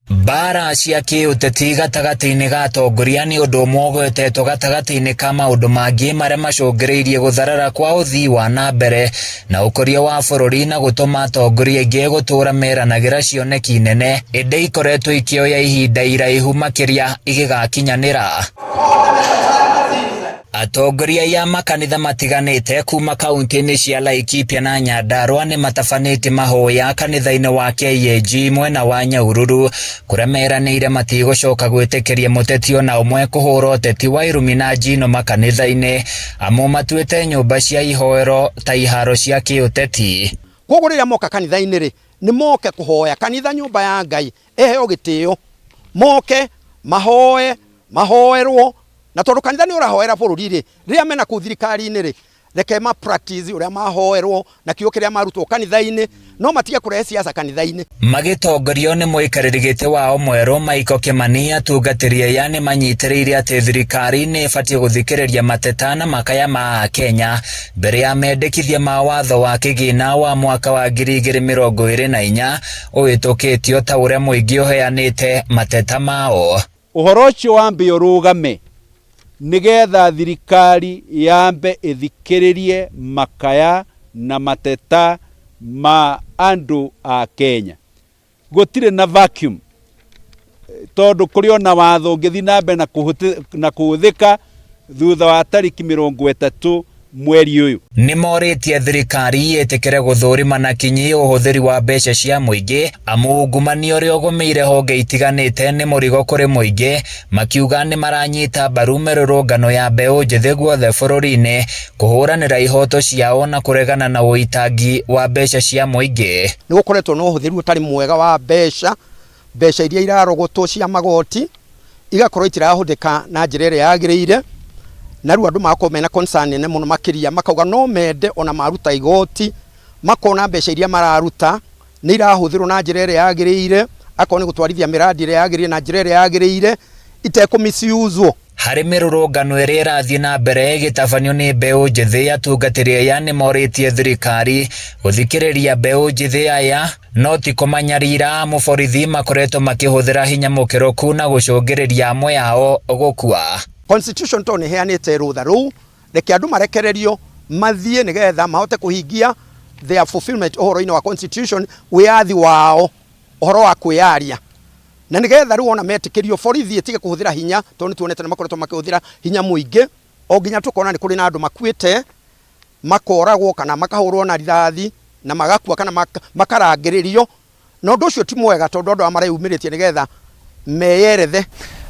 Bara cia kiuteti gatagati-ini ga atongoria ni undu umwe ugwetetwo gatagati-ini ka maundu mangi maria macungiriirie gutharara kwa uthii wa na mbere na ukoria wa bururi na gutuma atongoria aingi gutura meranagira cioneki nene indi ikoretwo ikioya ihinda iraihu makiria igigakinyanira. Atongoria ya makanitha matiganite kuma kaunti-ini cia Laikipia na Nyandarua ni matafanite mahoya kanitha-ini wa KAG mwena wa Nyahururu kuria meranire matigucoka gwitikiria muteti ona umwe kuhura uteti wa irumi na njino makanitha-ini amu matuite nyumba cia ihoero ta iharo cia kiuteti. Koguo riria moka kanitha-ini ri ni moke kuhoya kanitha nyumba ya Ngai eheo gitio moke mahoerwo na tondu kanitha ni urahoera bururi ri riria mena ku thirikari-ini ri reke ma practice uria mahoerwo na kio kiria marutwo kanitha-ini no matige kurehe siasa kanitha-ini. Magitongorio ni muikariri giti wao mweru Michael Kimani atungatirie yani manyitiriire ati thirikari ni ibatie guthikiriria mateta na makaya ma Kenya mbere ya mendekithia mawatho wa kigina wa mwaka wa 2024 uhitukitio ta uria muingi uheanite mateta mao. Uhoro ucio wambe urugame nigetha thirikari yambe ithikiririe makaya na mateta ma andu a Kenya. Gutire na vacuum tondu kuri ona watho ungithi nambe na kuhuthika thutha wa tariki 30 mweri uyu. Ni moritie thirikari yetekere guthurima na kinyi uhuthiri wa mbeca cia muingi amu ungumania uria ugumeire honge itiganite ni murigo kuri muingi makiuga ni maranyita mbaru mirurungano ya mbeu njithi guothe bururi-ini kuhuranira ihoto ciao na kuregana na uitangi wa mbeca cia muingi. Ni gukoretwo no uhuthiri utari mwega wa mbeca iria irarogotwo cia magoti igakorwo itirahuthika na njira iria yagiriire na riu andu makome na concern nene muno makiria makauga no mende ona maruta igoti makona mbeca iria mararuta ni irahuthirwo na njira iria yagiriire akoni gutwarithia miradi iria yagiriire na njira iria yagiriire itekumisiuzwo. Hari mirurungano iria irathie na mbere gitabanio ni mbeu njithi atungatirie yani moritie thirikari guthikiriria mbeu njithi aya no ti kumanyarira muborithi makoretwo makihuthira hinya mukiroku na gucungiriria amwe yao gukua. Constitution to ni heanite rutha ru reke andu marekererio mathie nigetha mahote kuhingia their fulfillment uhoro-ini wa constitution wiathi wao uhoro wa kwiaria na nigetha ru ona metikirio borithi itige kuhuthira hinya tondu tuonete na makoretwo makihuthira hinya muingi o nginya tukona ni kuri na andu makuite makoragwo kana makahurwo na rithathi na magakua kana makarangiririo no ndu ucio ti mwega tondu andu amareyumiritie nigetha meyerethe.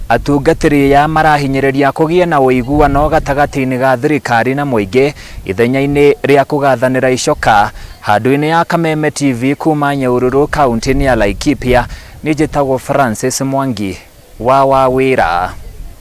Atungatiri ya marahinyiriria kugie na uiguano gatagati-ini ga thirikari na muingi ithenya-ini ria kugathanira icoka handu-ini ya Kameme TV kuma Nyahururu kaunti-ini ya Laikipia ni njitagwo Francis Mwangi wa Wawira.